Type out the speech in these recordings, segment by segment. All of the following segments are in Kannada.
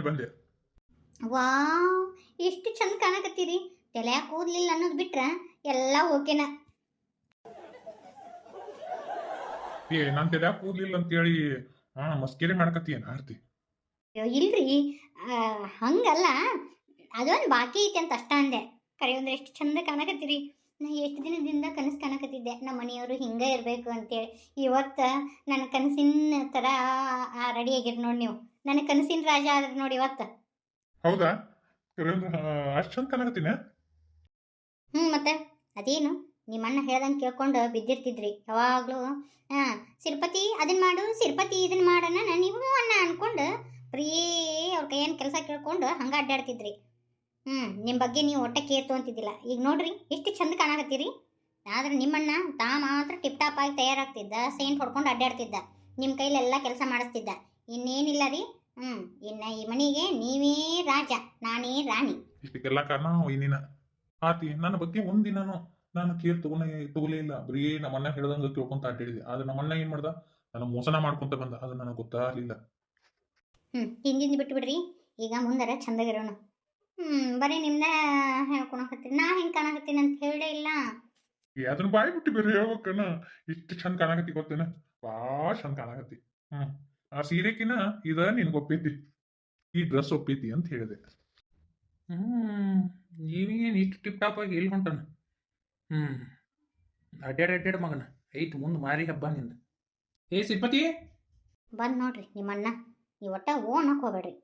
ಬಂದೆ. ವಾವ್, ಎಷ್ಟು ಚಂದ ಕಾಣಕತ್ತೀರಿ. ತಲೆಯಾಗ ಕೂದ್ಲಿಲ್ಲ ಅನ್ನೋದು ಬಿಟ್ರ ಎಲ್ಲ ಓಕೆನ. ನನ್ ತಲ್ಯಾಗ ಕೂದ್ಲಿಲ್ಲ ಅಂತೇಳಿ ಮಸ್ಕೇರಿ ಮಾಡ್ಕತ್ತೀಯನ್ ಆರ್ತಿ? ಅಯ್ಯೋ, ಇಲ್ರಿ, ಹಂಗಲ್ಲ, ಅದೊಂದು ಬಾಕಿ ಐತೆ ಅಂತ ಅಷ್ಟ ಅಂದೆ. ಕರೆ ಅಂದ್ರೆ ಎಷ್ಟು ಚಂದ ಕಾಣಕತ್ತೀರಿ. ನಾ ಎಷ್ಟು ದಿನದಿಂದ ಕನಸು ಕಾಣಕತ್ತಿದ್ದೆ ನಮ್ಮ ಮನೆಯವರು ಹಿಂಗೆ ಇರಬೇಕು ಅಂತೇಳಿ. ಇವತ್ತು ನನ್ನ ಕನಸಿನ ಥರ ರೆಡಿ ಆಗಿರಿ ನೋಡಿ ನೀವು. ನನ್ನ ಕನಸಿನ ರಾಜ ಆದ್ರಿ ನೋಡಿ ಇವತ್ತು. ಹೌದಾ? ಅಷ್ಟ್ ಚಂದ ಕಾಣಕತ್ತೀನ? ಮತ್ತೆ ಅದೇನು, ನಿಮ್ಮ ಅಣ್ಣ ಹೇಳ್ದಂಗೆ ಕೇಳ್ಕೊಂಡು ಬಿದ್ದಿರ್ತಿದ್ರಿ ಯಾವಾಗಲೂ. ಸಿರ್ಪತಿ ಅದನ್ನ ಮಾಡು, ಸಿರ್ಪತಿ ಇದನ್ನ ಮಾಡೋಣ, ನೀವು ಅಣ್ಣ ಅನ್ಕೊಂಡು ಬರೀ ಅವ್ರ ಕೈಯನ್ ಕೆಲಸ ಕೇಳ್ಕೊಂಡು ಹಂಗೆ ಅಡ್ಡಾಡ್ತಿದ್ರಿ. ನಿಮ್ಮ ಬಗ್ಗೆ ನೀವು ಒಟ್ಟ ಕೇರ್ ತೊಗೊಂತಿದ್ದಿಲ್ಲ. ಈಗ ನೋಡ್ರಿ ಎಷ್ಟು ಚಂದ ಕಾಣಕತ್ತೀರಿ. ಆದ್ರೆ ನಿಮ್ಮಣ್ಣ ತಾ ಮಾತ್ರ ಟಿಪ್ ಟಾಪ್ ಆಗಿ ತಯಾರಾಗ್ತಿದ್ದ, ಸೇಂಟ್ ಹೊಡ್ಕೊಂಡು ಅಡ್ಡಾಡ್ತಿದ್ದ, ನಿಮ್ಮ ಕೈಲೆಲ್ಲ ಕೆಲಸ ಮಾಡಿಸ್ತಿದ್ದ. ಇನ್ನೇನಿಲ್ಲ ರೀ. ಇನ್ನು ಈ ಮನೆಗೆ ನೀವೇ ರಾಜ, ನಾನೇ ರಾಣಿ. ಇಷ್ಟಕ್ಕೆಲ್ಲ ಕಾರಣ ಇನ್ನಿನ ಆತಿ. ನನ್ನ ಬಗ್ಗೆ ಒಂದಿನನು ನಾನು ಕೇರ್ ತಗೊಲೇ ಇಲ್ಲ. ಬರೀ ನಮ್ಮಣ್ಣ ಹೇಳ್ದಂಗ ಕೇಳ್ಕೊಂತ ಅಡ್ಡಾಡಿದೆ. ಆದ್ರೆ ನಮ್ಮಣ್ಣ ಏನ್ ಮಾಡ್ದ, ನಾನು ಮೋಸನ ಮಾಡ್ಕೊಂತ ಬಂದ. ಅದು ನನಗೆ ಗೊತ್ತಾಗಲಿಲ್ಲ. ಹಿಂದಿಂದ ಬಿಟ್ಟು ಬಿಡ್ರಿ, ಈಗ ಮುಂದರ ಚಂದಾಗಿರೋಣ. ಬರೀ ನಿಮ್ದ ಹೇಳ್ಕೊಳಕತ್ತೀನಿ. ನಾ ಹೆಂಗೆ ಕಾಣಕತ್ತೀನಿ ಅಂತ ಹೇಳೇ ಇಲ್ಲ. ಅದನ್ನ ಬಾಯಿ ಬಿಟ್ಟು ಬೇರೆ ಹೇಳ್ಬೇಕನ. ಇಷ್ಟು ಚಂದ ಕಾಣಕತ್ತಿ ಗೊತ್ತೇನ? ಭಾಳ ಚಂದ ಕಾಣಕತ್ತಿ. ಆ ಸೀರೆಕಿನ ಇದ ನಿನ್ಗೆ ಒಪ್ಪೈತಿ, ಈ ಡ್ರೆಸ್ ಒಪ್ಪೈತಿ ಅಂತ ಹೇಳಿದೆ. ನೀವೇನು ಇಷ್ಟು ಟಿಪ್ ಟಾಪ್ ಆಗಿ ಎಲ್ಲಿ ಹೊಂಟಾನ? ಅಡ್ಡಾಡ್ ಮಗನ ಐತ್ ಮುಂದೆ ಮಾರಿ ಹಬ್ಬ ನಿಂದ. ಏ ಸಿರ್ಪತಿ, ಬಂದು ನೋಡ್ರಿ ನಿಮ್ಮಣ್ಣ. ನೀವು ಒಟ್ಟ ಓಣಕ್ಕೆ ಹೋಗ್ಬೇಡ್ರಿ.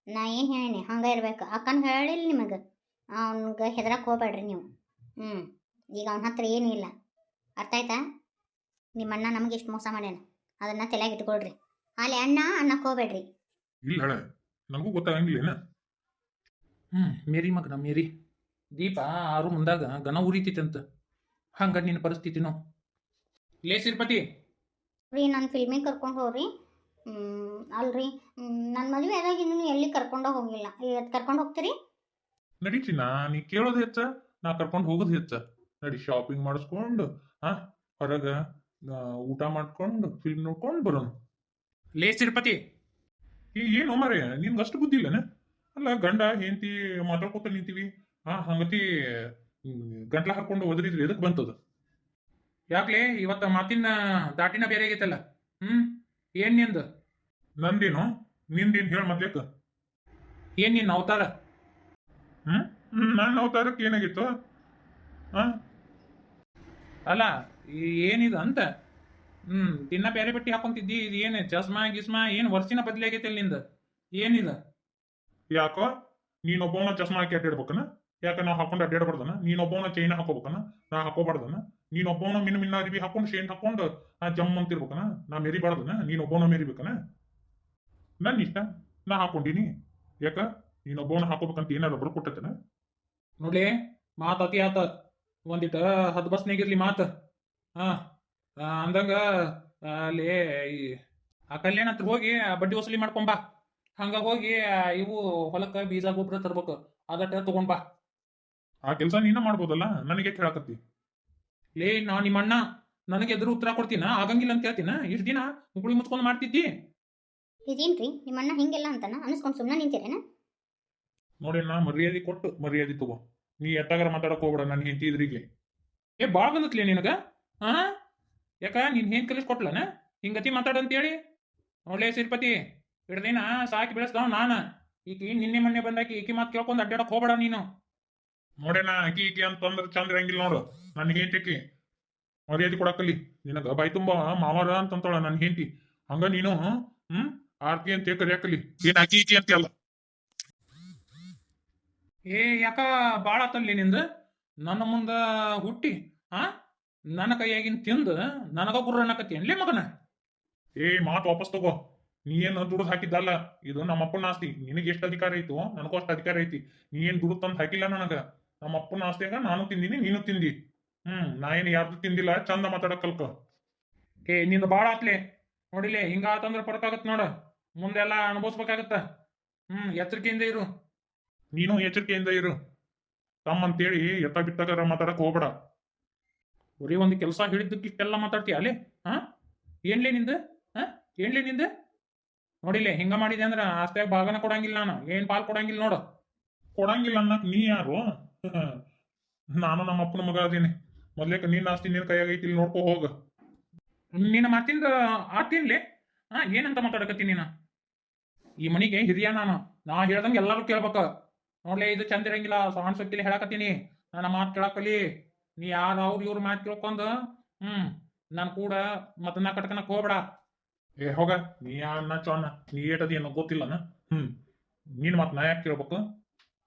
ನಾ ಏನು ಹೇಳೀನಿ ಹಂಗೆ ಇರ್ಬೇಕು. ಅಕ್ಕನ ಹೇಳಿಲ್ಲ ನಿಮಗೆ, ಅವ್ನಿಗೆ ಹೆದರಕ್ಕೆ ಹೋಗ್ಬೇಡ್ರಿ ನೀವು. ಈಗ ಅವನ ಹತ್ರ ಏನೂ ಇಲ್ಲ, ಅರ್ಥ ಆಯ್ತಾ? ನಿಮ್ಮಣ್ಣ ನಮಗೆ ಎಷ್ಟು ಮೋಸ ಮಾಡ್ಯಾನ ಅದನ್ನು ತಲೆಯಾಗ ಇಟ್ಕೊಳ್ರಿ. ಅಲ್ಲಿ ಅಣ್ಣ ಅನ್ನಕ್ಕೆ ಹೋಗ್ಬೇಡ್ರಿ. ಇಲ್ಲ ಹೇಳ, ನನಗೂ ಗೊತ್ತಾಗಂಗಿಲ್ಲ. ಮೇರಿ ಮಗನ ಮೇರಿ, ದೀಪ ಆರು ಮುಂದಾಗ ಗನ ಉರಿತೈತಂತ. ಹಂಗ ನಿನ್ನ ಪರಿಸ್ಥಿತಿನೋ. ಲೇ ಸಿರ್ಪತಿ ರೀ, ನಾನು ಫಿಲ್ಮಿಗೆ ಕರ್ಕೊಂಡು ಹೋಗ್ರಿ. ಅಲ್ರಿ, ನನ್ನ ಮದುವೆ ಆದಾಗ ಇನ್ನೂ ಎಲ್ಲಿ ಕರ್ಕೊಂಡು ಹೋಗಿಲ್ಲ. ಇವತ್ತು ಕರ್ಕೊಂಡು ಹೋಗ್ತೀರಿ? ನಡೀತೀನ? ನೀ ಕೇಳೋದು ಹೆಚ್ಚ, ನಾ ಕರ್ಕೊಂಡು ಹೋಗೋದು ಹೆಚ್ಚ. ನಡಿ, ಶಾಪಿಂಗ್ ಮಾಡಿಸ್ಕೊಂಡು ಹೊರಗೆ ಊಟ ಮಾಡ್ಕೊಂಡು ಫಿಲ್ಮ್ ನೋಡ್ಕೊಂಡು ಬರೋಣ. ಲೇ ಸಿರ್ಪತಿ, ಏನು ಮರೆ ನಿನ್ಗೆ ಅಷ್ಟು ಬುದ್ಧಿ ಇಲ್ಲನ? ಅಲ್ಲ, ಗಂಡ ಹೆಂಡತಿ ಮಾತಾಡ್ಕೊತ ನಿಂತೀವಿ, ಹಂಗತಿ ಗಂಟ್ಲ ಹಾಕೊಂಡು ಒದರಿದ್ರಿ, ಎದಕ್ ಬಂತದ? ಯಾಕ್ಲೆ ಇವತ್ತ ಮಾತಿನ ದಾಟಿನ ಬೇರೆ ಆಗೈತಲ್ಲ? ಏನ್ ನಿಂದ? ನಂದೇನು ನಿಂದೇನು ಹೇಳ ಮೊದ್ಲೇಕ? ಏನ್ ನಿನ್ನ ಅವತಾರ? ನನ್ನ ಅವತಾರಕ್ಕೆ ಏನಾಗಿತ್ತು? ಅಲ್ಲ ಏನಿದ ಅಂತ. ದಿನ ಬೇರೆ ಬಟ್ಟೆ ಹಾಕೊಂತಿದ್ದಿ, ಇದು ಏನು ಚಸ್ಮಾ ಗಿಸ್ಮಾ ಏನು ವರ್ಷಿನ ಬದಲಿ ಆಗೈತೆ ನಿಂದ? ಏನಿದ? ಯಾಕೋ ನೀನೊಬ್ಬವನ್ನ ಚಸ್ಮಾ ಹಾಕಿ ಅಡ್ಡಾಡ್ಬೇಕನ? ಯಾಕ ನಾ ಹಾಕೊಂಡು ಅಡ್ಡಾಡ್ಬಾರ್ದನ? ನೀನೊಬ್ಬವನ್ನ ಚೈನ ಹಾಕೋಬೇಕನ? ನಾ ಹಾಕೋಬಾರ್ದನ? ನೀನೊಬ್ಬವನ್ನ ಮಿನ್ನ ಅರಿವಿ ಹಾಕೊಂಡು ಶೇಂಟ್ ಹಾಕೊಂಡು ಜಮ್ ಅಂತಿರ್ಬೇಕನ? ನಾ ಮೆರಿಬಾರ್ದನ? ನೀನೊಬ್ಬವನ್ನ ಮೆರಿಬೇಕನ? ನನ್ನ ಇಷ್ಟ, ನಾ ಹಾಕೊಂಡಿನಿ. ಯಾಕ ನೀನೊಬ್ಬವನ್ನ ಹಾಕೋಬೇಕಂತ ಏನಾರ ಬರ್ಕೊಟ್ಟತನ? ನೋಡ್ಲಿ, ಮಾತು ಅತಿ ಆತ. ಒಂದಿಟ್ಟು ಹದ್ ಬಸ್ನಾಗಿರ್ಲಿ ಮಾತು. ಅಂದಂಗ ಅಲ್ಲಿ ಆ ಕಲ್ಯಾಣ ಹತ್ರ ಹೋಗಿ ಬಡ್ಡಿ ವಸೂಲಿ ಮಾಡ್ಕೊಂಬಾ. ಹಂಗ ಹೋಗಿ ಇವು ಹೊಲಕ್ಕ ಬೀಜ ಗೊಬ್ಬರ ತರ್ಬೇಕು, ಅದಟ್ಟ ತಗೊಂಡ್ಬಾ. ಆ ಕೆಲಸ ನೀನ ಮಾಡ್ಬೋದಲ್ಲ, ನನಗೆ ಹೇಳಕತ್ತಿ? ಲೇ, ನಾ ನಿಮ್ಮ ಅಣ್ಣ, ನನಗೆ ಎದುರು ಉತ್ತರ ಕೊಡ್ತೀನ? ಆಗಂಗಿಲ್ಲ ಅಂತ ಹೇಳ್ತೀನ? ಇಷ್ಟು ದಿನ ಮುಗುಳಿ ಮುಚ್ಕೊಂಡು ಮಾಡ್ತಿದ್ದಿ. ಇದೇನ್ರಿ ನಿಮ್ಮಣ್ಣ ಹಿಂಗೆಲ್ಲ ಅಂತಾನ ಅನಿಸ್ಕೊಂಡು ಸುಮ್ಮನೆ ನಿಂತಿರೇನ? ನೋಡಿ, ನಾ ಮರ್ಯಾದೆ ಕೊಟ್ಟು ಮರ್ಯಾದೆ ತಗೋ. ನೀ ಎತ್ತಾಗಾರ ಮಾತಾಡಕ್ ಹೋಗ್ಬೇಡ ನನ್ನ ಹೆಂಡತಿ ಇದ್ರಿಗೆ. ಬಾಳ್ ಬಂದತ್ಲೇ ನಿನಗ? ಯಾಕ ನೀನ್ ಏನ್ ಕಲಿಸ್ಕೊಟ್ಲನ ಹಿಂಗತಿ ಮಾತಾಡಂತೇಳಿ? ನೋಡ್ಲೇ ಸಿರ್ಪತಿ, ಹಿಡ್ದಿನ ಸಾಕಿ ಬೆಳೆಸ್ದವ್ ನಾನ. ಈಕಿ ನಿನ್ನೆ ಮೊನ್ನೆ ಬಂದಾಕಿ ಈಕಿ ಮಾತು ಕೇಳ್ಕೊಂಡು ಅಡ್ಡಾಡಕ್ ಹೋಗ್ಬೇಡ ನೀನು. ನೋಡೇನ ಅಕಿ ಈಕಿ ಅಂತಂದ್ರ ಚಂದ್ರ ಇರಂಗಿಲ್ಲ ನೋಡು. ನನ್ನ ಹೆಂಡತಿ ಮರ್ಯಾದೆ ಕೊಡಕಲ್ಲಿ. ನಿನಗ ಬಾಯಿ ತುಂಬಾ ಮಾವಾರ ಅಂತಂತಾಳ ನನ್ನ ಹೆಂಡತಿ. ಹಂಗ ನೀನು ಆರ್ತಿ ಅಂತ ಕರಿಯಾಕಲಿ. ಏನ್ ಅಕಿ ಈಕಿ ಅಂತ ಅಲ್ಲ. ಯಾಕ ಬಾಳ ಆತಲ್ಲಿ ನಿಂದ? ನನ್ನ ಮುಂದ ಹುಟ್ಟಿ ನನ್ನ ಕೈಯಾಗಿನ ತಿಂದು ನನಗ ಗುರ್ರ ಅನ್ನಕತ್ತಿ ಅನ್ಲೇ ಮಗನ? ಮಾತು ವಾಪಸ್ ತಗೋ. ನೀ ಏನು ದುಡ್ದು ಹಾಕಿದ್ದಲ್ಲ, ಇದು ನಮ್ಮ ಅಪ್ಪನ ಆಸ್ತಿ. ನಿನಗೆ ಎಷ್ಟು ಅಧಿಕಾರ ಐತು ನನಗೂ ಅಷ್ಟು ಅಧಿಕಾರ ಐತಿ. ನೀ ಏನ್ ದುಡ್ಡು ತಂದು ಹಾಕಿಲ್ಲ ನನಗ. ನಮ್ಮ ಅಪ್ಪನ ಆಸ್ತಿಯಾಗ ನಾನು ತಿಂದಿನಿ, ನೀನು ತಿಂದಿ. ನಾ ಏನು ಯಾರ್ದು ತಿಂದಿಲ್ಲ. ಚಂದ ಮಾತಾಡಕ್ ಕಲ್ಕ. ನಿಂದ ಬಾಳ ಆತ್ಲೆ. ನೋಡಿಲೆ, ಹಿಂಗ ಆತಂದ್ರ ಪಡಕಾಗತ್ ನೋಡ, ಮುಂದೆಲ್ಲ ಅನುಭವಿಸ್ಬೇಕಾಗತ್ತ. ಎಚ್ಚರಿಕೆಯಿಂದ ಇರು. ನೀನು ಎಚ್ಚರಿಕೆಯಿಂದ ಇರು. ತಮ್ಮಂತೇಳಿ ಎತ್ತ ಬಿತ್ತಾಗ ಮಾತಾಡಕ್ ಹೋಗ್ಬೇಡ. ಬರೀ ಒಂದು ಕೆಲಸ ಹಿಡಿದಕ್ಕೆ ಇಷ್ಟೆಲ್ಲ ಮಾತಾಡ್ತೀಯ ಅಲ್ಲೇ? ಏನ್ಲೇ ನಿಂದ? ಏನ್ಲೇ ನಿಂದ? ನೋಡಿಲ್ಲ ಹಿಂಗ ಮಾಡಿದೆ ಅಂದ್ರ ಆಸ್ತಿಯಾಗ ಭಾಗನ ಕೊಡಂಗಿಲ್ಲ ನಾನು ಏನ್ ಪಾಲ್ ಕೊಡಂಗಿಲ್ಲ ನೋಡು. ಕೊಡಂಗಿಲ್ಲ ಅನ್ನಕ್ ನೀ ಯಾರು? ನಾನು ನಮ್ಮ ಅಪ್ಪನ ಮಗ ಅದೀನಿ. ಮೊದ್ಲೇಕ ನಿನ್ನ ಆಸ್ತಿ ನಿನ್ ಕೈಯಾಗ ಐತಿ, ಇಲ್ಲಿ ನೋಡ್ಕೊ ಹೋಗ. ನಿನ್ನ ಮಾತಿಂದ ಆತಿನ್ಲೆ. ಏನಂತ ಮಾತಾಡಕತ್ತೀನಿ ನೀನು? ಈ ಮನಿಗೆ ಹಿರಿಯ ನಾನು. ನಾ ಹೇಳ್ದಂಗೆ ಎಲ್ಲರೂ ಕೇಳ್ಬೇಕ. ನೋಡ್ಲೆ ಇದು ಚಂದ ಇರಂಗಿಲ್ಲ, ಸಣ್ಣ ಸೊತ್ತಿಲಿ ಹೇಳಕತ್ತೀನಿ. ನನ್ನ ಮಾತು ಕೇಳಕಲಿ. ನೀ ಯಾರು ಅವ್ರು ಇವ್ರ ಮಾತು ಕೇಳ್ಕೊಂಡ್ ನಾನು ಕೂಡ ಮತನ ಕಟ್ಕನಕ್ ಹೋಗ್ಬೇಡ. ಏ ಹೋಗ, ನೀ ಅನ್ನ ಚೋಣ, ನೀ ಏಟದಿ ಏನೋ ಗೊತ್ತಿಲ್ಲನ? ನಿನ್ ಮಾತ್ ನಾ ಯಾಕೆ ಕೇಳ್ಬೇಕು?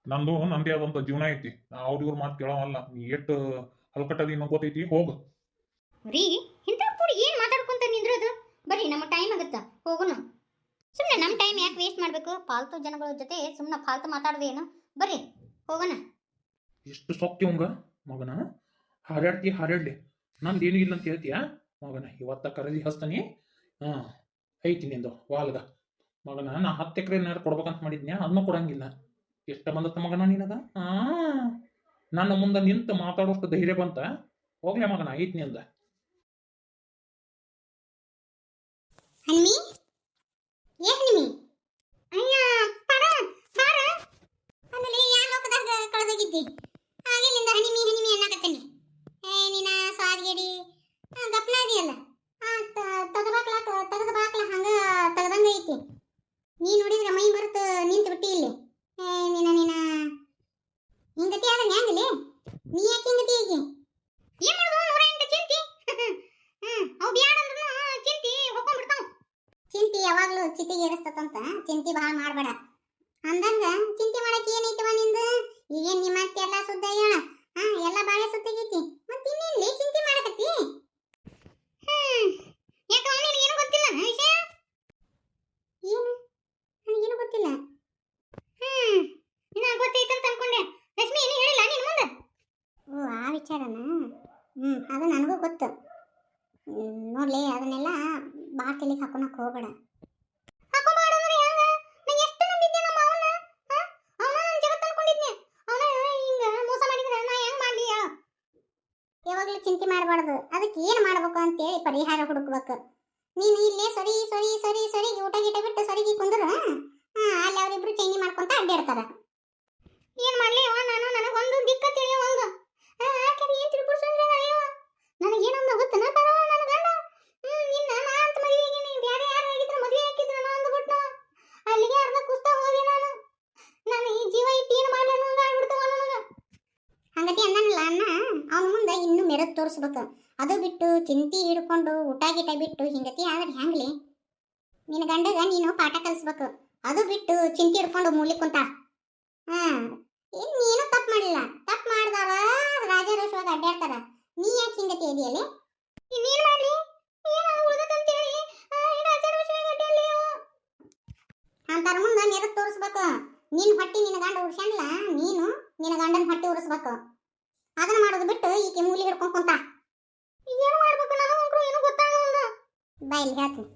ನಂದೇ ಆದಂತ ಜೀವನ ಐತಿ. ನಾ ಅವ್ರ ಮಾತು ಕೇಳೋವಲ್ಲ. ನೀ ಎಟ್ಟು ಹಲ್ಕಟ್ಟದಿ ಏನೋ ಗೊತ್ತೈತಿ, ಹೋಗ. ರೀ ಇಂಥ ಕೂಡಿ ಏನು ಮಾತಾಡ್ಕೊಂತ ನಿಂದ್ರದು? ಬರ್ರಿ, ನಮ್ಮ ಟೈಮ್ ಆಗುತ್ತ, ಹೋಗೋಣ. ಸುಮ್ಮನೆ ನಮ್ಮ ಟೈಮ್ ಯಾಕೆ ವೇಸ್ಟ್ ಮಾಡಬೇಕು? ಫಾಲ್ತು ಜನಗಳ ಜೊತೆ ಸುಮ್ಮನೆ ಫಾಲ್ತು ಮಾತಾಡೋದೇನು? ಬರ್ರಿ ಹೋಗೋಣ. ಎಷ್ಟು ಸೊಕ್ತಿ ಅವಂಗ ಮಗನ. ಹಾರಾಡ್ಲಿ. ನಂದು ಏನೂ ಇಲ್ಲ ಅಂತ ಹೇಳ್ತೀಯ ಮಗನ? ಇವತ್ತ ಕರದಿ ಹಸ್ತಾನಿ. ಐತಿ ನಿಂದು ವಾಲ್ಗ ಮಗನ. ನಾ 10 ಎಕರೆ ಏನಾರು ಕೊಡ್ಬೇಕಂತ ಮಾಡಿದ್ನ್ಯಾ, ಅದನ್ನೂ ಕೊಡಂಗಿಲ್ಲ. ಎಷ್ಟ ಬಂದತ್ತ ಮಗನ ನಿನಗ? ನನ್ನ ಮುಂದೆ ನಿಂತು ಮಾತಾಡೋಷ್ಟು ಧೈರ್ಯ ಬಂತ? ಹೋಗ್ಲೆ ಮಗನ, ಐತಿ ನಿಂದ. ಹನುಮಿ, ಏ ಹನುಮಿ, ಅಯ್ಯ ಪಾರ ಪಾರ, ಆಮೇಲೆ ಯಾ ಲೋಕದಾಗ ಕಳೆದೋಗಿದ್ದಿ? ಹಾಗೆಲ್ಲಿಂದ ಹನಿಮಿ ಹನಿಮಿ ಅನ್ನಕತ್ತೇನಿ. ನೀನ ಸ್ವಾದ್ಗೇಡಿ ಗಪ್ನ ಇದೆಯಲ್ಲ, ತೆಗದ ಬಾಕ್ಲ ಹಂಗ ತೆಗದಂಗ ಐತಿ. ನೀ ನೋಡಿದ್ರೆ ಮೈ ಮರೆತು ನಿಂತು ಬಿಟ್ಟಿ ಇಲ್ಲಿ. ನೀನ ಹಿಂಗತಿ ಆದ ಹ್ಯಾಂಗಲಿ? ನೀ ಯಾಕೆ ಹಿಂಗತಿ ಈಗ? ಏನ್ ಮಾಡುದು? 108 ಚಿಂತಿ. ಅವು ಬ್ಯಾಡಂದ್ರೂ ಚಿಂತಿ ಹೊಕ್ಕೊಂಡ್ಬಿಡ್ತಾವ. ಚಿಂತಿ ಯಾವಾಗ್ಲೂ ಚಿತಿಗೆ ಏರಿಸ್ತದಂತ. ಚಿಂತಿ ಬಹಳ ಮಾಡ್ಬೇಡ ಅಂದಂಗ. ಚಿಂತಿ ಮಾಡಕ್ ಏನೈತವ ನಿಂದು? ಈಗೇನ್ ನಿಮ್ಮ ಅತ್ತೆ ಎಲ್ಲ ಸುದ್ದ ಹೇಳ? ಎಲ್ಲ ಬಾಳೆ ಸುತ್ತಿಗೈತಿ. ಮತ್ ಇನ್ನೇನ್ಲಿ ಚಿಂತಿ ಮಾಡಕತ್ತಿ? ಯಾಕ ಅವನಿಗೆ ಏನು ಗೊತ್ತಿಲ್ಲ ವಿಷಯ? ಏನು? ನನಗೇನು ಗೊತ್ತಿಲ್ಲ. ನಾ ಗೊತ್ತೈತಂತ ಅನ್ಕೊಂಡೆ. ಲಕ್ಷ್ಮಿ ಏನು ಹೇಳಿಲ್ಲ ನಿನ್ ಮುಂದೆ? ಓ, ಆ ವಿಚಾರನ? ಅದು ನನಗೂ ಗೊತ್ತು. ನೋಡ್ಲಿ, ಅದನ್ನೆಲ್ಲ ಬಾಳ ತಲೆಗೆ ಹಾಕೊಳಕ್ ಹೋಗ್ಬೇಡ. ಯಾವಾಗ್ಲೂ ಚಿಂತೆ ಮಾಡಬಾರ್ದು. ಅದಕ್ಕೆ ಏನ್ ಮಾಡ್ಬೇಕು ಅಂತೇಳಿ ಪರಿಹಾರ ಹುಡುಕ್ಬೇಕು. ನೀನು ಇಲ್ಲೇ ಸರಿ ಸರಿ ಸರಿ ಸರಿ ಊಟ ಗೀಟ ಬಿಟ್ಟು ಸರಿಗೆ ಕುಂದ್ರು, ಅಲ್ಲಿ ಅವರಿಬ್ರು ಚೈನಿ ಮಾಡ್ಕೊಂತ ಅಡ್ಡಾಡ್ತಾರ. ಏನ್ ಮಾಡ್ಲಿ ಅವ? ನನಗೊಂದು ದಿಕ್ಕ ತಿಳಿಯೋವಂಗ. ಏನ್ ತಿಳ್ಬಿಡ್ಸಂದ್ರೆ ನನಗೇನಂದ ಗೊತ್ತನ? ನನ್ನ ಗಂಡ ನಿನ್ನ ನಾ ಅಂತ ಮದುವೆಗೆ ಬೇರೆ ಯಾರು ಆಗಿದ್ರೆ ಮದುವೆ ಹಾಕಿದ್ರೆ ನಾ ಅಂದ್ಬಿಟ್ಟು ಅಲ್ಲಿಗೆ ಅರ್ಧ ಕುಸ್ತಾ ಹೋಗಿ ನಾನು ಈ ಜೀವ ಇಟ್ಟು ಏನು ಮಾಡ್ಲಿ ಅನ್ನೋಂಗ ಆಗ್ಬಿಡ್ತಾವ ನನಗ. ಹಂಗತಿ ಅಂದನಲ್ಲ ಅಣ್ಣ, ಅವನ ಮುಂದೆ ಇನ್ನೂ ಮೆರೆದು ತೋರಿಸ್ಬೇಕು. ಅದು ಬಿಟ್ಟು ಚಿಂತಿ ಹಿಡ್ಕೊಂಡು ಊಟ ಗೀಟ ಬಿಟ್ಟು ಹಿಂಗತಿ ಆದ್ರೆ ಹ್ಯಾಂಗ್ಲಿ? ನಿನ್ನ ಗಂಡಗ ನೀನು ಪಾಠ ಕಲಿಸ್ಬೇಕು. ಅದು ಬಿಟ್ಟು ಚಿಂತಿ ಹಿಡ್ಕೊಂಡು ಮೂಲಿ ಕುಂತ. ನೀನು ತಪ್ಪು ಮಾಡಿಲ್ಲ. ತಪ್ಪು ಮಾಡಿದವ ರಾಜಾರೋಷವಾಗ ಅಡ್ಡಾಡ್ತಾರ. ನೀ ಯಾಕೆ ಹಿಂಗತಿ ಇದೆಯಲ್ಲಿ? ಇನ್ನೇನು ಮಾಡಲಿ? ಅಂತಾರ ಮುಂದೆ ಮೆರೆದು ತೋರಿಸ್ಬೇಕು. ನಿನ್ನ ಹೊಟ್ಟಿ ನಿನ್ನ ಗಂಡ ಉರ್ಸಂಗಿಲ್ಲ, ನೀನು ನಿನ್ನ ಗಂಡನ ಹೊಟ್ಟಿ ಉರಿಸ್ಬೇಕು. ಅದನ್ನ ಮಾಡೋದು ಬಿಟ್ಟು ಈಕೆ ಮೂಲಿ ಹಿಡ್ಕೊಂಡ್ ಕುಂತ. ಏನು ಮಾಡ್ಬೇಕು ನಾನು? ಏನು ಗೊತ್ತಾಗಲ್ಲ. ಬಾಯಲ್ಲಿ ಹೇಳ್ತೀನಿ.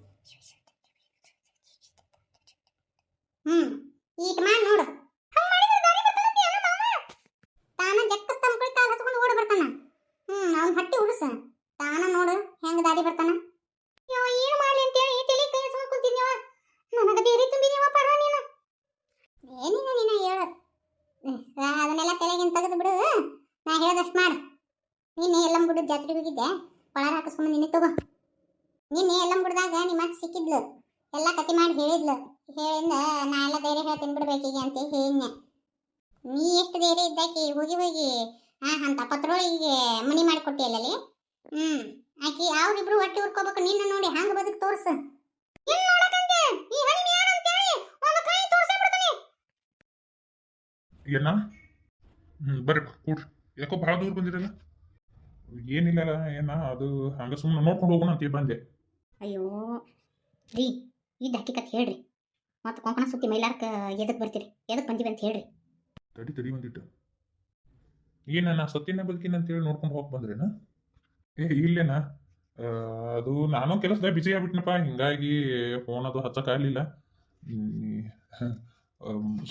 ಈಟ್ ಮಾಡಿ ನೋಡು. ತಾನ ಜಕ್ಕಸ್ತ ಮಕ್ಕಳು ಕಾಲು ಹಚ್ಕೊಂಡು ಓಡಿ ಬರ್ತಾನ. ಅವ್ನ ಹೊಟ್ಟಿ ಉರಿಸ. ತಾನ ನೋಡು ಹೆಂಗ ದಾರಿ ಬರ್ತಾನ. ಏನು ಮಾಡ್ಲಿ ಅಂತೇಳಿ ತಲೆ ಕೈ ಹಚ್ಕೊಂಡು ಕುಂತಿದ್ಯವ. ನನಗ ದೇರಿ ತುಂಬಿದ್ಯವ ಪರ ನೀನು. ಏನಿಲ್ಲ ನೀನ ಹೇಳು. ಅದನ್ನೆಲ್ಲ ತಲೆಗಿನ ತೆಗೆದು ಬಿಡು. ನಾ ಹೇಳದಷ್ಟು ಮಾಡು. ನಿನ್ನೆ ಎಲ್ಲಂಬುಡು ಜಾತ್ರೆಗೆ ಹೋಗಿದ್ದೆ, ಪಳಾರ ಹಾಕಿಸ್ಕೊಂಡು ನಿನ್ನೆ ತಗೋ. ನಿನ್ನೆ ಎಲ್ಲಂಬುಡ್ದಾಗ ನಿಮ್ಮ ಅಕ್ಕ ಸಿಕ್ಕಿದ್ಲು, ಎಲ್ಲ ಕತೆ ಮಾಡಿ ಹೇಳಿದ್ಲು. ಹೇಳಿಂದ ನಾ ಎಲ್ಲ ಧೈರ್ಯ ಹೇಳ್ತೀನಿ ಬಿಡ್ಬೇಕೀಗ ಅಂತ ಹೇಳಿದ್ನೆ. ನೀ ಎಷ್ಟು ಧೈರ್ಯ ಇದ್ದಾಕಿ ಹೋಗಿ ಹೋಗಿ ಅಂತ ಪತ್ರೊಳಗೆ ಮನಿ ಮಾಡಿಕೊಟ್ಟಿಯಲ್ಲಿ. ಆಕಿ ಅವ್ರಿಬ್ರು ಹೊಟ್ಟೆ ಉರ್ಕೋಬೇಕು. ನಿನ್ನ ನೋಡಿ ಹಂಗ ಬದುಕು ತೋರ್ಸು. ಏನ? ಬರ್ರಿ ಕೂಡ್ರಿ. ಯಾಕೋ ಭಾಳ ದೂರ ಬಂದಿರಲ್ಲ? ಏನಿಲ್ಲ ಏನ, ಅದು ಹಂಗ ಸುಮ್ಮನೆ ನೋಡ್ಕೊಂಡು ಹೋಗೋಣ ಅಂತ ಬಂದೆ. ಅಯ್ಯೋ ರೀ, ಈ ಹಕ್ಕಿಕತ್ ಹೇಳ್ರಿ. ಮತ್ತೆ ಕೊಂಕಣ ಸುತ್ತಿ ಮೈಲಾರ್ಕ ಎದಕ್ ಬರ್ತೀರಿ? ಎದಕ್ ಬಂದಿವಿ ಅಂತ ಹೇಳ್ರಿ. ತಡಿ ಬಂದಿಟ್ಟು. ಏನ ನಾ ಸತ್ತಿನ ಬದುಕಿನ ಅಂತೇಳಿ ನೋಡ್ಕೊಂಡು ಹೋಗಿ ಬಂದ್ರೇನ? ಇಲ್ಲೇನ, ಅದು ನಾನು ಕೆಲಸದಾಗ ಬಿಸಿ ಆಗ್ಬಿಟ್ನಪ್ಪ. ಹಿಂಗಾಗಿ ಫೋನ್ ಅದು ಹಚ್ಚಕ್ಕಾಗಲಿಲ್ಲ.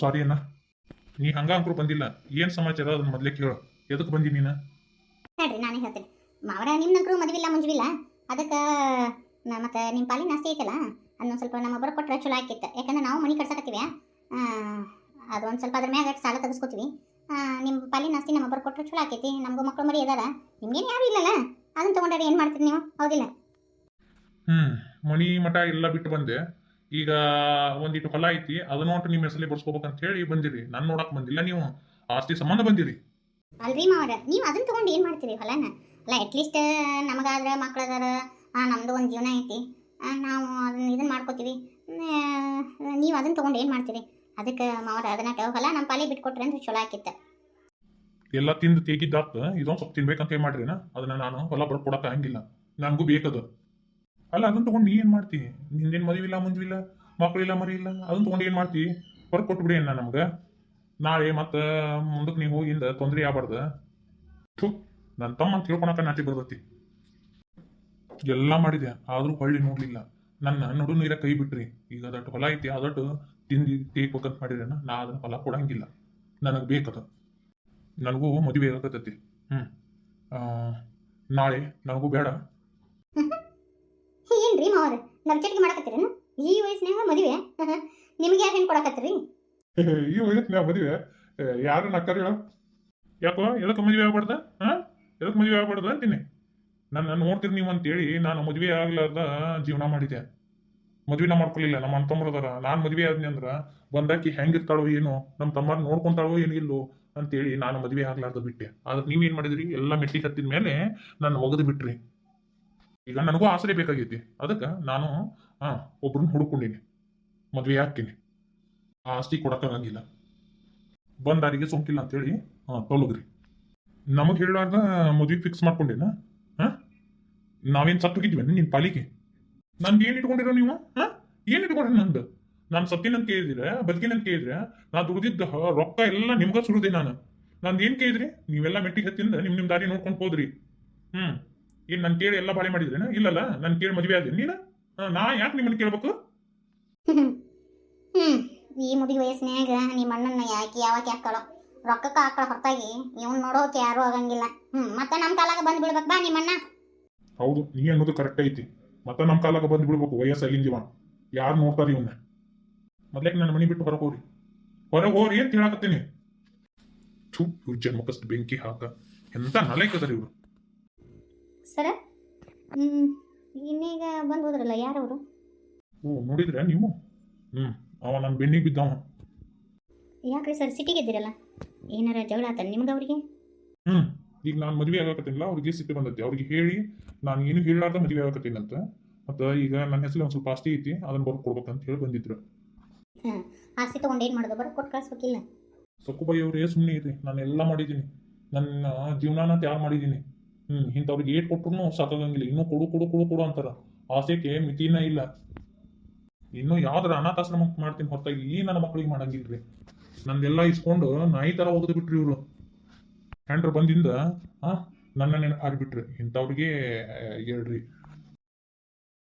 ಸಾರಿ ಅಣ್ಣ. ನೀ ಹಂಗ ಅಂಕರು ಬಂದಿಲ್ಲ. ಏನ್ ಸಮಾಚಾರ ಅದನ್ನ ಮೊದ್ಲೇ ಕೇಳು. ಎದಕ್ ಬಂದಿ ನೀನ? ಹೇಳ್ರಿ, ನಾನೇ ಹೇಳ್ತೇನೆ. ಮಾವರ ನಿಮ್ನಂಕರು ಮದುವಿಲ್ಲ ಮುಂಜುವಿಲ್ಲ. ಅದಕ್ಕೆ ಮತ್ತೆ ನಿಮ್ಮ ಪಾಲಿನ ಆಸ್ತಿ ಐತಲ್ಲ, ಅದನ್ನೊಂದು ಸ್ವಲ್ಪ ನಮ್ಮೊಬ್ಬರು ಕೊಟ್ಟರೆ ಚಲೋ ಆಕಿತ್ತು. ಯಾಕಂದ್ರೆ ನಾವು ಮನೆ ಕಟ್ಸಕತ್ತೀವಿ, ಅದೊಂದು ಸ್ವಲ್ಪ ಅದ್ರ ಮ್ಯಾಗ ಸಾಲ ತೆಗೆಸ್ಕೊತೀವಿ. ನಿಮ್ಮ ಪಾಲಿನ ಆಸ್ತಿ ನಮ್ಮೊಬ್ಬರು ಕೊಟ್ಟರೆ ಚಲೋ ಆಕೈತಿ. ನಮಗೂ ಮಕ್ಕಳು ಮರಿ ಅದಾರ, ನಿಮ್ಗೇನು ಯಾರು ಇಲ್ಲಲ್ಲ, ಅದನ್ನ ತೊಗೊಂಡ್ರೆ ಏನು ಮಾಡ್ತೀರಿ ನೀವು, ಹೌದಿಲ್ಲ? ಮನಿ ಮಠ ಎಲ್ಲ ಬಿಟ್ಟು ಬಂದೆ. ಈಗ ಒಂದಿಟ್ಟು ಹೊಲ ಐತಿ, ಅದನ್ನ ನೋಟ್ಟು ನಿಮ್ಮ ಹೆಸರಲ್ಲಿ ಬರ್ಸ್ಕೋಬೇಕಂತ ಹೇಳಿ ಬಂದಿರಿ. ನಾನು ನೋಡಕ್ ಬಂದಿಲ್ಲ, ನೀವು ಆಸ್ತಿ ಸಂಬಂಧ ಬಂದಿರಿ. ಅಲ್ರಿ ಮಾವರ, ನೀವು ಅದನ್ನ ತೊಗೊಂಡು ಏನು ಮಾಡ್ತೀರಿ ಹೊಲನ? ಅಲ್ಲ, ಅಟ್ಲೀಸ್ಟ್ ನಮಗಾದ್ರೆ ಮಕ್ಳು ಅದಾರ, ನಮ್ಮದು ಒಂದು ಜೀವನ ಐತಿ, ನಾವು ಅದನ್ನ ಇದನ್ನ ಮಾಡ್ಕೋತೀವಿ. ನೀವು ಅದನ್ನ ತೊಗೊಂಡು ಏನು ಮಾಡ್ತೀರಿ? ಅದಕ್ಕೆ ಮಾವರ ಅದನ್ನ ಹೊಲ ನಮ್ಮ ಪಾಲಿಗೆ ಬಿಟ್ಕೊಟ್ರೆ ಅಂದ್ರೆ ಚಲೋ ಆಕಿತ್ತು. ಎಲ್ಲ ತಿಂದು ತೆಗಿದ್ದಾತ, ಇದೊಂದು ಸ್ವಲ್ಪ ತಿನ್ಬೇಕಂತ ಹೇಳಿ ಮಾಡ್ರಿನ. ಅದನ್ನ ನಾನು ಹೊಲ ಬರ್ಕೊಡಕ್ಕೆ ಹಂಗಿಲ್ಲ, ನನಗೂ ಬೇಕದು. ಅಲ್ಲ, ಅದನ್ನ ತಗೊಂಡು ನೀ ಏನು ಮಾಡ್ತೀನಿ? ನಿಂದೇನು ಮದುವಿಲ್ಲ ಮುಂಜುವಿಲ್ಲ, ಮಕ್ಕಳಿಲ್ಲ ಮರಿ ಇಲ್ಲ, ಅದನ್ನ ತಗೊಂಡು ಏನು ಮಾಡ್ತೀವಿ? ಹೊರಗೆ ಕೊಟ್ಬಿಡಿ ಅನ್ನ ನಮ್ಗೆ. ನಾಳೆ ಮತ್ತೆ ಮುಂದಕ್ಕೆ ನೀವು ಹೋಗಿಂದ ತೊಂದರೆ ಆಗ್ಬಾರ್ದು. ಥು, ನನ್ನ ತಮ್ಮ ಅಂತ ತಿಳ್ಕೊಳಕ ನಾಟಿ ಬರ್ತೈತಿ. ಎಲ್ಲ ಮಾಡಿದೆ, ಆದ್ರೂ ಹೊಳ್ಳಿ ನೋಡ್ಲಿಲ್ಲ. ನನ್ನ ನಡು ನೀರ ಕೈ ಬಿಟ್ರಿ. ಈಗ ಅದಟ್ಟು ಹೊಲ ಐತಿ, ಅದಟ್ಟು ತಿಂದು ತೇಗ್ಬೇಕಂತ ಮಾಡಿದ್ರೇನ, ನಾ ಅದನ್ನ ಹೊಲ ಕೊಡಂಗಿಲ್ಲ. ನನಗೆ ಬೇಕದು. ನನಗೂ ಮದುವೆ ಆಗತೈತಿ. ನಾಳೆ ನನಗೂ ಬೇಡ. ಏನ್ರಿ ಮಾವರ, ನರ್ಚಟಿಗೆ ಮಾಡಕತ್ತೀರೇನು? ಈ ವಯಸ್ಸಿನಾಗ ಮದುವೆ ನಿಮ್ಗೆ ಯಾರು ಹೆಣ್ಣು ಕೊಡಕತ್ತೀರಿ? ಈ ವಯಸ್ಸಿನ ಮದುವೆ ಯಾರು ನಕ್ಕರ್ ಹೇಳ? ಯಾಕೋ ಎದಕ್ಕೆ ಮದುವೆ ಆಗ್ಬಾರ್ದ? ಎದಕ್ಕೆ ಮದುವೆ ಆಗ್ಬಾರ್ದು ಅಂತೀನಿ. ನನ್ನ ನೋಡ್ತೀರಿ ನೀವು ಅಂತೇಳಿ ನಾನು ಮದುವೆ ಆಗ್ಲಾರ್ದ ಜೀವನ ಮಾಡಿದೆ. ಮದುವೆನ ಮಾಡ್ಕೊಳ್ಳಿಲ್ಲ. ನಮ್ಮ ಅಣ್ಣ ತಮ್ಮರದಾರ. ನಾನು ಮದುವೆ ಆದ್ನಿ ಅಂದ್ರ ಬಂದಾಕಿ ಹೆಂಗಿರ್ತಾಳೋ ಏನೋ, ನಮ್ಮ ತಮ್ಮ ನೋಡ್ಕೊಂತಾಳೋ ಏನು ಇಲ್ಲೋ ಅಂತೇಳಿ ನಾನು ಮದುವೆ ಆಗ್ಲಾರ್ದ ಬಿಟ್ಟೆ. ಆದ್ರೆ ನೀವೇನ್ ಮಾಡಿದ್ರಿ? ಎಲ್ಲ ಮೆಟ್ಟಿಗೆ ಹತ್ತಿದ ಮೇಲೆ ನಾನು ಒಗದು ಬಿಟ್ರಿ. ಈಗ ನನಗೂ ಆಸರೆ ಬೇಕಾಗೈತಿ. ಅದಕ್ಕೆ ನಾನು ಒಬ್ರನ್ನ ಹುಡ್ಕೊಂಡೀನಿ, ಮದುವೆ ಆಗ್ತೀನಿ. ಆ ಆಸ್ತಿ ಕೊಡಕ್ಕಾಗಂಗಿಲ್ಲ. ಬಂದಾರಿಗೆ ಸೋಂಕಿಲ್ಲ ಅಂತೇಳಿ ತೊಲಗ್ರಿ. ನಮಗೆ ಹೇಳಾರ್ದ ಮದುವೆ ಫಿಕ್ಸ್ ಮಾಡ್ಕೊಂಡೇನ? ನಾವೇನು ಸತ್ತು ಹೋಗಿದ್ವಿ ನಿನ್ನ ಪಾಲಿಗೆ? ನನ್ಗೆ ಏನು ಇಟ್ಕೊಂಡಿರೋ ನೀವು? ಏನು ಇಟ್ಕೊಂಡ್ರಿ ನಂದು? ನಾನು ಸತ್ತಿನಂತ ಕೇಳಿದ್ರೆ, ಬದುಕಿನಂತ ಕೇಳಿದ್ರೆ, ನಾ ದುಡ್ದಿದ್ದ ರೊಕ್ಕ ಎಲ್ಲ ನಿಮ್ಗ ಸುರಿದೆ ನಾನು. ನಂದು ಏನು ಕೇಳಿದ್ರಿ? ನೀವೆಲ್ಲ ಮೆಟ್ಟಿಗೆ ಹತ್ತಿಂದ ನಿಮ್ಮ ದಾರಿ ನೋಡ್ಕೊಂಡು ಹೋದ್ರಿ. ಏನು ನಾನು ಕೇಳಿ ಎಲ್ಲ ಬಾಳೆ ಮಾಡಿದ್ರೇನ? ಇಲ್ಲಲ್ಲ, ನಾನು ಕೇಳಿ ಮದುವೆ ಆದ್ರೆ ನೀನು, ನಾ ಯಾಕೆ ನಿಮ್ಮನ್ನು ಕೇಳ್ಬೇಕು? ಈ ಮುದುಗಿ ವಯಸ್ಸಿನಾಗ ನಿಮ್ಮ ಅಣ್ಣನ ಯಾವಾಗ ಹಾಕೊಳ್ಳೋ ರೊಕ್ಕಕ್ಕೆ ಹಾಕೊಳ್ಳೋ ಹೊರತಾಗಿ ಇವ್ನು ನೋಡೋಕೆ ಯಾರು ಆಗಂಗಿಲ್ಲ. ಮತ್ತೆ ನಮ್ಮ ಕಾಲಾಗ ಬಂದು ಬಿಡ್ಬೇಕು ಬಾ ನಿಮ್ಮಣ್ಣ. ಹೌದು, ನೀ ಅನ್ನೋದು ಕರೆಕ್ಟ್ ಐತಿ. ಮತ್ತೆ ನಮ್ಮ ಕಾಲಾಗ ಬಂದು ಬಿಡ್ಬೇಕು. ವಯಸ್ಸಾಗಿಂದಿವ ಯಾರು ನೋಡ್ತಾರ ಇವನ್ನ? ಮೊದ್ಲೇಕ್ ನನ್ನ ಮನೆ ಬಿಟ್ಟು ಹೊರಗೆ ಹೋಗ್ರಿ. ಹೊರಗೆ ಹೋಗ್ರಿ ಅಂತ ಹೇಳಕತ್ತೀನಿ. ಇವ್ರ ಜನ್ಮಕ್ಕಷ್ಟು ಬೆಂಕಿ ಹಾಕ. ಎಂತ ನಲೈಕದಾರ ಇವ್ರು. ಸರ, ಇನ್ನೀಗ ಬಂದು ಹೋದ್ರಲ್ಲ, ಯಾರವರು? ನೋಡಿದ್ರೆ ನೀವು? ಅವ ನನ್ನ ಬೆನ್ನಿಗೆ ಬಿದ್ದವ. ಯಾಕ್ರಿ ಸರ್, ಸಿಟಿಗೆ ಇದ್ದೀರಲ್ಲ? ಏನಾರ ಜಗಳ ಆತ ನಿಮ್ಗೆ ಅವ್ರಿಗೆ? ಈಗ ನಾನು ಮದುವೆ ಆಗಕತ್ತೀನಿಲ್ಲ, ಅವ್ರಿಗೆ ಸಿಟ್ಟು ಬಂದೈತಿ. ಅವ್ರಿಗೆ ಹೇಳಿ ನಾನು ಏನು ಹೇಳಾರ್ದ ಮದುವೆ ಆಗಕತ್ತೀನಂತ. ಮತ್ತು ಈಗ ನನ್ನ ಹೆಸರು ಒಂದು ಸ್ವಲ್ಪ ಆಸ್ತಿ ಐತಿ, ಅದನ್ನ ಬರ್ದು ಕೊಡ್ಬೇಕಂತ ಹೇಳಿ ಬಂದಿದ್ರು. ಆಸ್ತಿ ತೊಗೊಂಡು ಏನು ಮಾಡೋದು? ಬರೋ ಕೊಟ್ಟು ಕಳಿಸ್ಬೇಕಿಲ್ಲ? ಸಕ್ಕುಬಾಯಿ ಅವರೇ ಸುಮ್ಮನೆ ಇರಿ. ನಾನು ಎಲ್ಲ ಮಾಡಿದ್ದೀನಿ. ನನ್ನ ಜೀವನಾನ ತ್ಯಾಗ ಮಾಡಿದ್ದೀನಿ. ಇಂಥವ್ರಿಗೆ ಏಟ್ ಕೊಟ್ಟರು ಸಾಕಾಗಂಗಿಲ್ಲ. ಇನ್ನೂ ಕೊಡು ಕೊಡು ಕೊಡು ಕೊಡು ಅಂತಾರ. ಆಸೆಗೆ ಮಿತಿನ ಇಲ್ಲ. ಇನ್ನೂ ಯಾವ್ದಾರ ಅನಾಥಾಶ್ರಮ ಮಾಡ್ತೀನಿ ಹೊರತಾಗಿ ನನ್ನ ಮಕ್ಕಳಿಗೆ ಮಾಡಂಗಿಲ್ರಿ. ನಂದೆಲ್ಲ ಇಸ್ಕೊಂಡು ನಾಯಿ ತರ ಹೋಗದು ಬಿಟ್ರಿ ಇವರು. ಹ್ಯಾಂಡ್ರ ಬಂದಿಂದ ನನ್ನ ನೆನಪು ಹಾರಿಬಿಟ್ರಿ. ಇಂಥವ್ರಿಗೆ ಹೇಳ್ರಿ.